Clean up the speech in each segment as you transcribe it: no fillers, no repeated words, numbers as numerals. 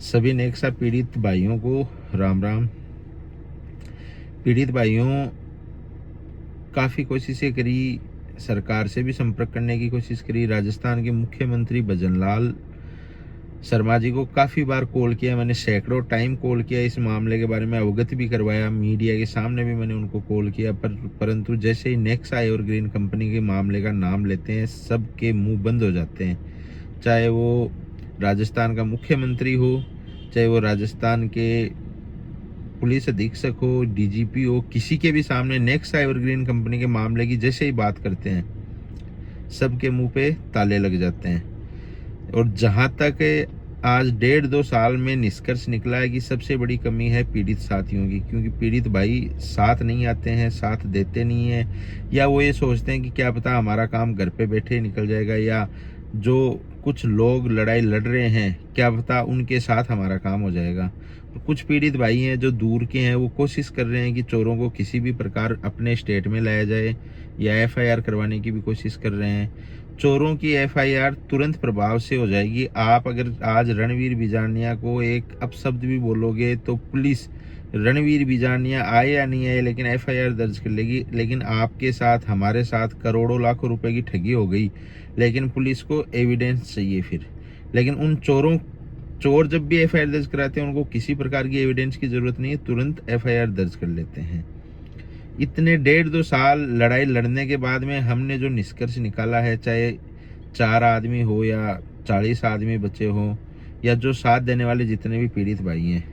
सभी नेक्सा पीड़ित भाइयों को राम राम। पीड़ित भाइयों, काफ़ी कोशिशें करी, सरकार से भी संपर्क करने की कोशिश करी। राजस्थान के मुख्यमंत्री भजनलाल शर्मा जी को काफ़ी बार कॉल किया मैंने, सैकड़ों टाइम कॉल किया, इस मामले के बारे में अवगत भी करवाया, मीडिया के सामने भी मैंने उनको कॉल किया, परंतु जैसे ही नेक्सा एवरग्रीन कंपनी के मामले का नाम लेते हैं सबके मुंह बंद हो जाते हैं। चाहे वो राजस्थान का मुख्यमंत्री हो, चाहे वो राजस्थान के पुलिस अधीक्षक हो, डीजीपी हो, किसी के भी सामने नेक्सा एवरग्रीन कंपनी के मामले की जैसे ही बात करते हैं सबके मुंह पे ताले लग जाते हैं। और जहां तक आज 1.5-2 साल में निष्कर्ष निकला है कि सबसे बड़ी कमी है पीड़ित साथियों की, क्योंकि पीड़ित भाई साथ नहीं आते हैं, साथ देते नहीं हैं, या वो ये सोचते हैं कि क्या पता हमारा काम घर पे बैठे निकल जाएगा, या जो कुछ लोग लड़ाई लड़ रहे हैं क्या पता उनके साथ हमारा काम हो जाएगा। और कुछ पीड़ित भाई हैं जो दूर के हैं, वो कोशिश कर रहे हैं कि चोरों को किसी भी प्रकार अपने स्टेट में लाया जाए, या एफआईआर करवाने की भी कोशिश कर रहे हैं। चोरों की एफआईआर तुरंत प्रभाव से हो जाएगी। आप अगर आज रणवीर बिजानिया को एक अपशब्द भी बोलोगे तो पुलिस रणवीर बिजानिया आए या नहीं आए लेकिन एफआईआर दर्ज कर लेगी। लेकिन आपके साथ, हमारे साथ करोड़ों लाखों रुपए की ठगी हो गई, लेकिन पुलिस को एविडेंस चाहिए फिर। लेकिन उन चोर जब भी एफआईआर दर्ज कराते हैं उनको किसी प्रकार की एविडेंस की जरूरत नहीं है, तुरंत एफआईआर दर्ज कर लेते हैं। इतने 1.5-2 साल लड़ाई लड़ने के बाद में हमने जो निष्कर्ष निकाला है, चाहे 4 आदमी हो या 40 आदमी बचे हो, या जो साथ देने वाले जितने भी पीड़ित भाई हैं,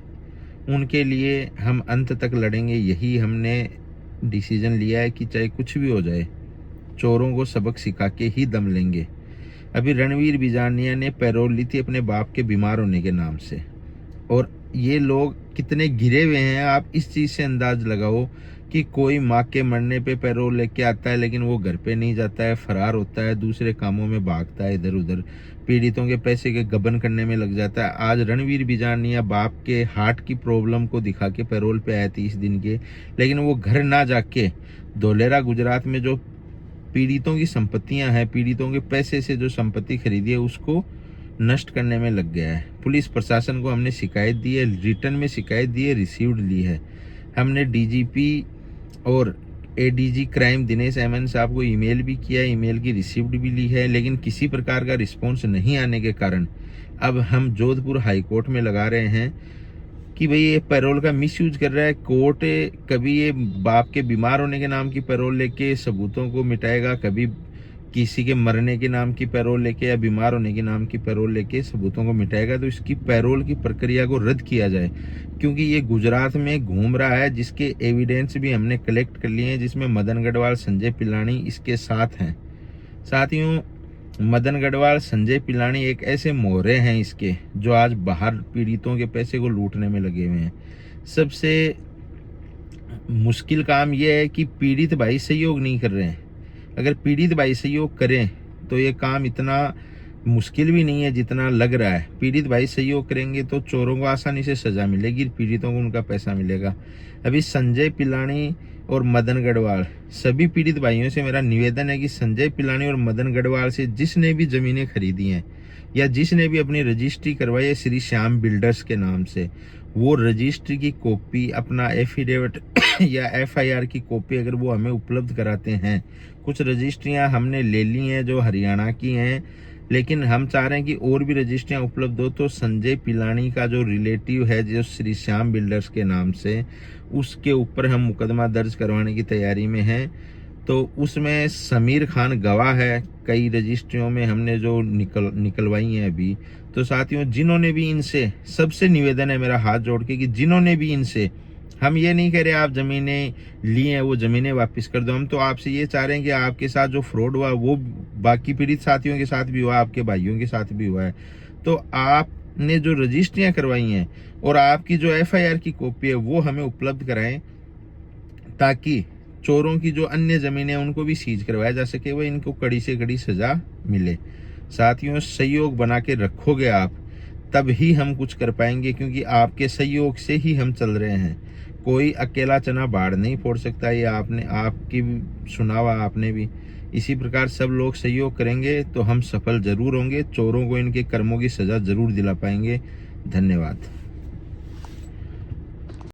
उनके लिए हम अंत तक लड़ेंगे। यही हमने डिसीजन लिया है कि चाहे कुछ भी हो जाए, चोरों को सबक सिखा के ही दम लेंगे। अभी रणवीर बिजानिया ने पैरोल ली थी अपने बाप के बीमार होने के नाम से, और ये लोग कितने गिरे हुए हैं आप इस चीज़ से अंदाज लगाओ कि कोई माँ के मरने पे पैरोल लेके आता है लेकिन वो घर पे नहीं जाता है, फरार होता है, दूसरे कामों में भागता है, इधर उधर पीड़ितों के पैसे के गबन करने में लग जाता है। आज रणवीर बिजानिया बाप के हार्ट की प्रॉब्लम को दिखा के पैरोल पे आए 30 दिन के, लेकिन वो घर ना जाके धोलेरा गुजरात में जो पीड़ितों की संपत्तियां हैं, पीड़ितों के पैसे से जो संपत्ति खरीदी है उसको नष्ट करने में लग गया है। पुलिस प्रशासन को हमने शिकायत दी है, रिटर्न में शिकायत दी है, रिसीव्ड ली है। हमने डीजीपी और एडीजी क्राइम दिनेश एमएन साहब को ईमेल भी किया है, ईमेल की रिसीव्ड भी ली है, लेकिन किसी प्रकार का रिस्पॉन्स नहीं आने के कारण अब हम जोधपुर हाई कोर्ट में लगा रहे हैं कि भाई ये पैरोल का मिसयूज कर रहा है। कोर्ट कभी ये बाप के बीमार होने के नाम की पैरोल लेके सबूतों को मिटाएगा, कभी किसी के मरने के नाम की पैरोल लेके या बीमार होने के नाम की पैरोल लेके सबूतों को मिटाएगा। तो इसकी पैरोल की प्रक्रिया को रद्द किया जाए, क्योंकि ये गुजरात में घूम रहा है, जिसके एविडेंस भी हमने कलेक्ट कर लिए हैं, जिसमें मदन गढ़वाल, संजय पिलानी इसके साथ हैं। साथियों, मदन गढ़वाल, संजय पिलानी एक ऐसे मोहरे हैं इसके, जो आज बाहर पीड़ितों के पैसे को लूटने में लगे हुए हैं। सबसे मुश्किल काम यह है कि पीड़ित भाई सहयोग नहीं कर रहे हैं। अगर पीड़ित भाई सहयोग करें तो ये काम इतना मुश्किल भी नहीं है जितना लग रहा है। पीड़ित भाई सहयोग करेंगे तो चोरों को आसानी से सजा मिलेगी, पीड़ितों को उनका पैसा मिलेगा। अभी संजय पिलानी और मदन गढ़वाल, सभी पीड़ित भाइयों से मेरा निवेदन है कि संजय पिलानी और मदन गढ़वाल से जिसने भी जमीनें खरीदी हैं या जिसने भी अपनी रजिस्ट्री करवाई है श्री श्याम बिल्डर्स के नाम से, वो रजिस्ट्री की कॉपी, अपना एफिडेविट या एफआईआर की कॉपी अगर वो हमें उपलब्ध कराते हैं। कुछ रजिस्ट्रियां हमने ले ली हैं जो हरियाणा की हैं, लेकिन हम चाह रहे हैं कि और भी रजिस्ट्रियां उपलब्ध हो। तो संजय पिलानी का जो रिलेटिव है जो श्री श्याम बिल्डर्स के नाम से, उसके ऊपर हम मुकदमा दर्ज करवाने की तैयारी में हैं। तो उसमें समीर खान गवाह है, कई रजिस्ट्रियों में हमने जो निकलवाई हैं अभी। तो साथियों, जिन्होंने भी इनसे, सबसे निवेदन है मेरा हाथ जोड़ के कि जिन्होंने भी इनसे, हम ये नहीं कह रहे आप जमीनें ली हैं वो जमीनें वापस कर दो, हम तो आपसे ये चाह रहे हैं कि आपके साथ जो फ्रॉड हुआ वो बाकी पीड़ित साथियों के साथ भी हुआ, आपके भाइयों के साथ भी हुआ है। तो आपने जो रजिस्ट्रियां करवाई हैं और आपकी जो एफआईआर की कॉपी है वो हमें उपलब्ध कराएं, ताकि चोरों की जो अन्य जमीनें उनको भी सीज करवाया जा सके, वह इनको कड़ी से कड़ी सजा मिले। साथियों, सहयोग बना के रखोगे आप, तब ही हम कुछ कर पाएंगे, क्योंकि आपके सहयोग से ही हम चल रहे हैं। कोई अकेला चना बाढ़ नहीं फोड़ सकता, ये आपकी सुना हुआ आपने भी। इसी प्रकार सब लोग सहयोग करेंगे तो हम सफल जरूर होंगे, चोरों को इनके कर्मों की सजा जरूर दिला पाएंगे। धन्यवाद।